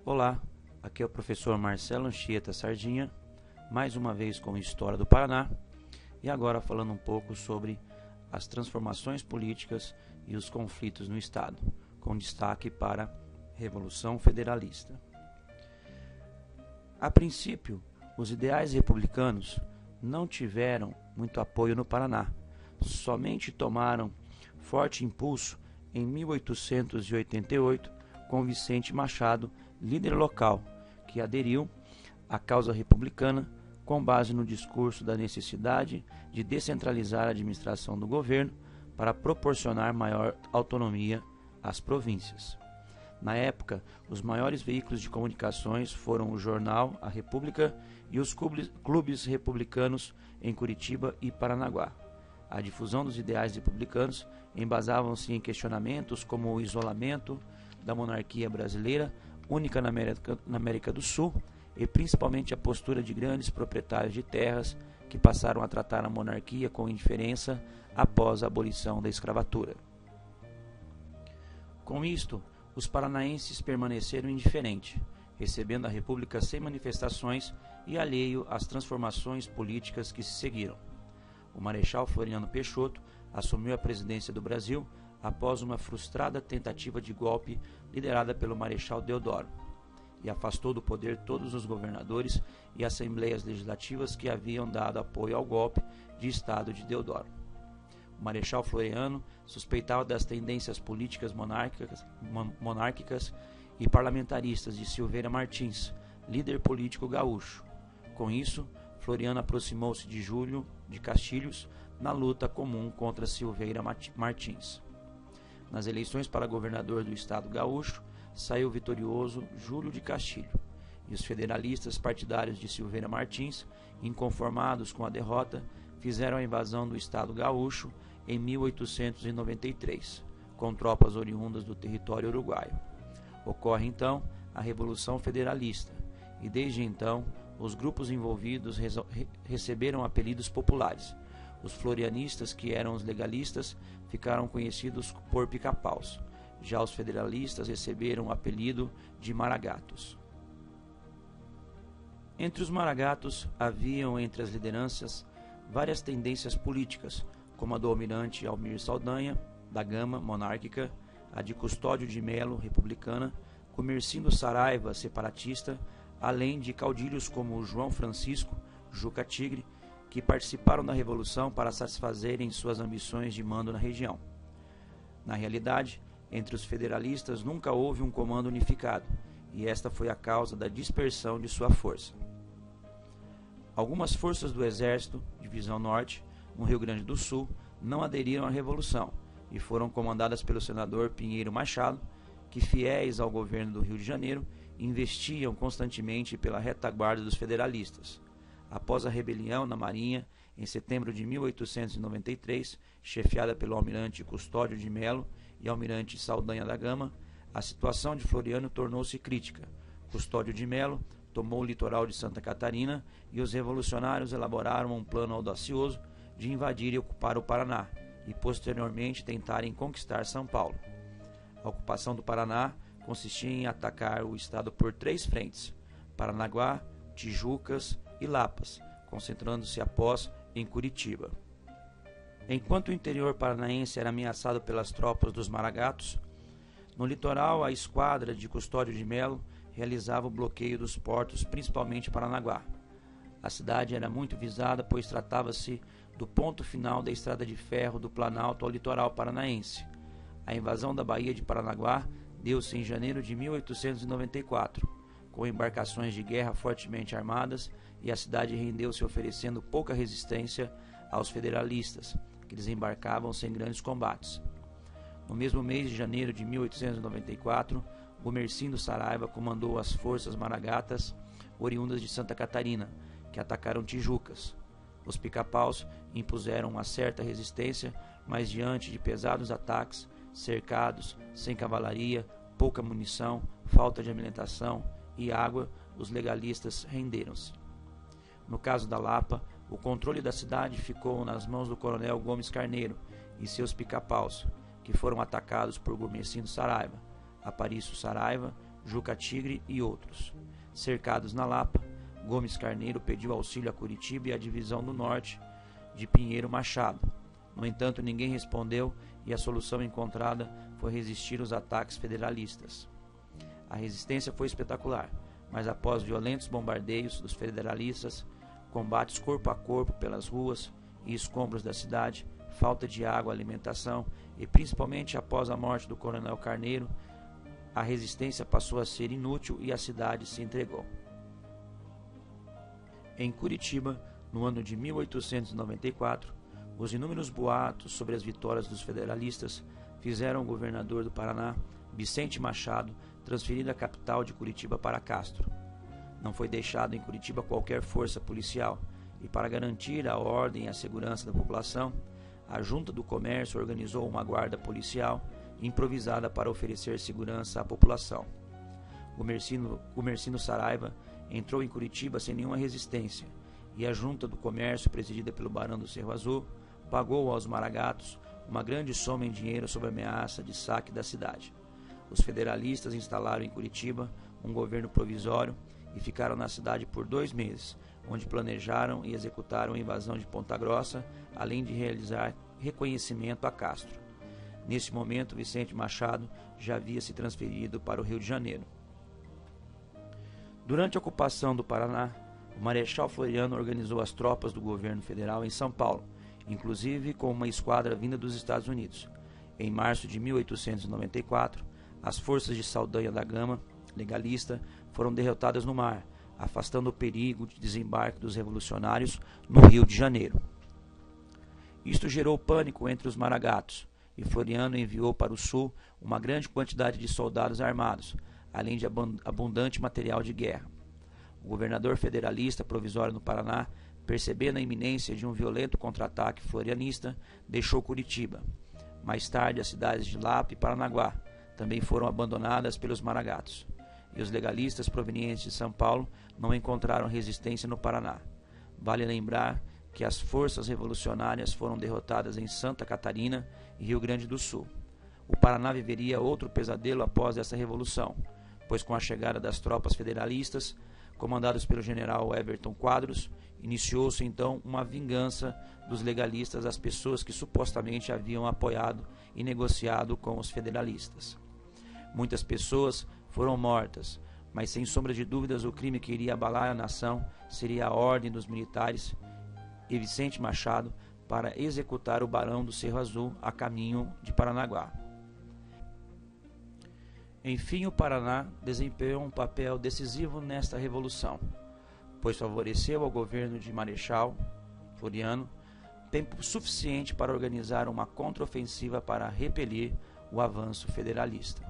Olá, aqui é o professor Marcelo Anchieta Sardinha, mais uma vez com História do Paraná, e agora falando um pouco sobre as transformações políticas e os conflitos no Estado, com destaque para a Revolução Federalista. A princípio, os ideais republicanos não tiveram muito apoio no Paraná, somente tomaram forte impulso em 1888 com Vicente Machado, líder local, que aderiu à causa republicana com base no discurso da necessidade de descentralizar a administração do governo para proporcionar maior autonomia às províncias. Na época, os maiores veículos de comunicações foram o jornal A República e os clubes republicanos em Curitiba e Paranaguá. A difusão dos ideais republicanos embasavam-se em questionamentos como o isolamento da monarquia brasileira, única na América do Sul, e principalmente a postura de grandes proprietários de terras que passaram a tratar a monarquia com indiferença após a abolição da escravatura. Com isto, os paranaenses permaneceram indiferentes, recebendo a República sem manifestações e alheio às transformações políticas que se seguiram. O Marechal Floriano Peixoto assumiu a presidência do Brasil após uma frustrada tentativa de golpe liderada pelo Marechal Deodoro, e afastou do poder todos os governadores e assembleias legislativas que haviam dado apoio ao golpe de Estado de Deodoro. O Marechal Floriano suspeitava das tendências políticas monárquicas e parlamentaristas de Silveira Martins, líder político gaúcho. Com isso, Floriano aproximou-se de Júlio de Castilhos na luta comum contra Silveira Martins. Nas eleições para governador do estado gaúcho, saiu vitorioso Júlio de Castilho, e os federalistas partidários de Silveira Martins, inconformados com a derrota, fizeram a invasão do estado gaúcho em 1893, com tropas oriundas do território uruguaio. Ocorre então a Revolução Federalista, e desde então os grupos envolvidos receberam apelidos populares. Os florianistas, que eram os legalistas, ficaram conhecidos por pica-paus. Já os federalistas receberam o apelido de maragatos. Entre os maragatos haviam entre as lideranças várias tendências políticas, como a do almirante Almir Saldanha, da Gama, monárquica, a de Custódio de Melo, republicana, Comercindo Saraiva, separatista, além de caudilhos como João Francisco, Juca Tigre, que participaram da Revolução para satisfazerem suas ambições de mando na região. Na realidade, entre os federalistas nunca houve um comando unificado, e esta foi a causa da dispersão de sua força. Algumas forças do Exército, Divisão Norte, no Rio Grande do Sul, não aderiram à Revolução e foram comandadas pelo senador Pinheiro Machado, que, fiéis ao governo do Rio de Janeiro, investiam constantemente pela retaguarda dos federalistas. Após a rebelião na Marinha, em setembro de 1893, chefiada pelo almirante Custódio de Melo e almirante Saldanha da Gama, a situação de Floriano tornou-se crítica. Custódio de Melo tomou o litoral de Santa Catarina e os revolucionários elaboraram um plano audacioso de invadir e ocupar o Paraná e posteriormente tentarem conquistar São Paulo. A ocupação do Paraná consistia em atacar o estado por 3 frentes: Paranaguá, Tijucas e Lapas, concentrando-se após em Curitiba. Enquanto o interior paranaense era ameaçado pelas tropas dos maragatos, no litoral a esquadra de Custódio de Melo realizava o bloqueio dos portos, principalmente Paranaguá. A cidade era muito visada, pois tratava-se do ponto final da estrada de ferro do Planalto ao litoral paranaense. A invasão da Baía de Paranaguá deu-se em janeiro de 1894, com embarcações de guerra fortemente armadas, e a cidade rendeu-se oferecendo pouca resistência aos federalistas, que desembarcavam sem grandes combates. No mesmo mês de janeiro de 1894, Gumercindo Saraiva comandou as forças maragatas oriundas de Santa Catarina, que atacaram Tijucas. Os pica-paus impuseram uma certa resistência, mas diante de pesados ataques, cercados, sem cavalaria, pouca munição, falta de alimentação e água, os legalistas renderam-se. No caso da Lapa, o controle da cidade ficou nas mãos do coronel Gomes Carneiro e seus pica-paus, que foram atacados por Gumercindo Saraiva, Aparício Saraiva, Juca Tigre e outros. Cercados na Lapa, Gomes Carneiro pediu auxílio a Curitiba e à Divisão do Norte de Pinheiro Machado. No entanto, ninguém respondeu e a solução encontrada foi resistir aos ataques federalistas. A resistência foi espetacular, mas após violentos bombardeios dos federalistas, combates corpo a corpo pelas ruas e escombros da cidade, falta de água, alimentação e principalmente após a morte do coronel Carneiro, a resistência passou a ser inútil e a cidade se entregou. Em Curitiba, no ano de 1894, os inúmeros boatos sobre as vitórias dos federalistas fizeram o governador do Paraná, Vicente Machado, transferir a capital de Curitiba para Castro. Não foi deixado em Curitiba qualquer força policial e, para garantir a ordem e a segurança da população, a Junta do Comércio organizou uma guarda policial improvisada para oferecer segurança à população. Gumercindo Saraiva entrou em Curitiba sem nenhuma resistência e a Junta do Comércio, presidida pelo Barão do Cerro Azul, pagou aos maragatos uma grande soma em dinheiro sob ameaça de saque da cidade. Os federalistas instalaram em Curitiba um governo provisório e ficaram na cidade por 2 meses, onde planejaram e executaram a invasão de Ponta Grossa, além de realizar reconhecimento a Castro. Nesse momento, Vicente Machado já havia se transferido para o Rio de Janeiro. Durante a ocupação do Paraná, o Marechal Floriano organizou as tropas do governo federal em São Paulo, inclusive com uma esquadra vinda dos Estados Unidos. Em março de 1894, as forças de Saldanha da Gama, legalista, foram derrotadas no mar, afastando o perigo de desembarque dos revolucionários no Rio de Janeiro. Isto gerou pânico entre os maragatos, e Floriano enviou para o sul uma grande quantidade de soldados armados, além de abundante material de guerra. O governador federalista provisório no Paraná, percebendo a iminência de um violento contra-ataque florianista, deixou Curitiba. Mais tarde, as cidades de Lapa e Paranaguá também foram abandonadas pelos maragatos, e os legalistas provenientes de São Paulo não encontraram resistência no Paraná. Vale lembrar que as forças revolucionárias foram derrotadas em Santa Catarina e Rio Grande do Sul. O Paraná viveria outro pesadelo após essa revolução, pois com a chegada das tropas federalistas, comandados pelo general Everton Quadros, iniciou-se então uma vingança dos legalistas às pessoas que supostamente haviam apoiado e negociado com os federalistas. Muitas pessoas foram mortas, mas sem sombra de dúvidas o crime que iria abalar a nação seria a ordem dos militares e Vicente Machado para executar o Barão do Cerro Azul a caminho de Paranaguá. Enfim, o Paraná desempenhou um papel decisivo nesta revolução, pois favoreceu ao governo de Marechal Floriano tempo suficiente para organizar uma contraofensiva para repelir o avanço federalista.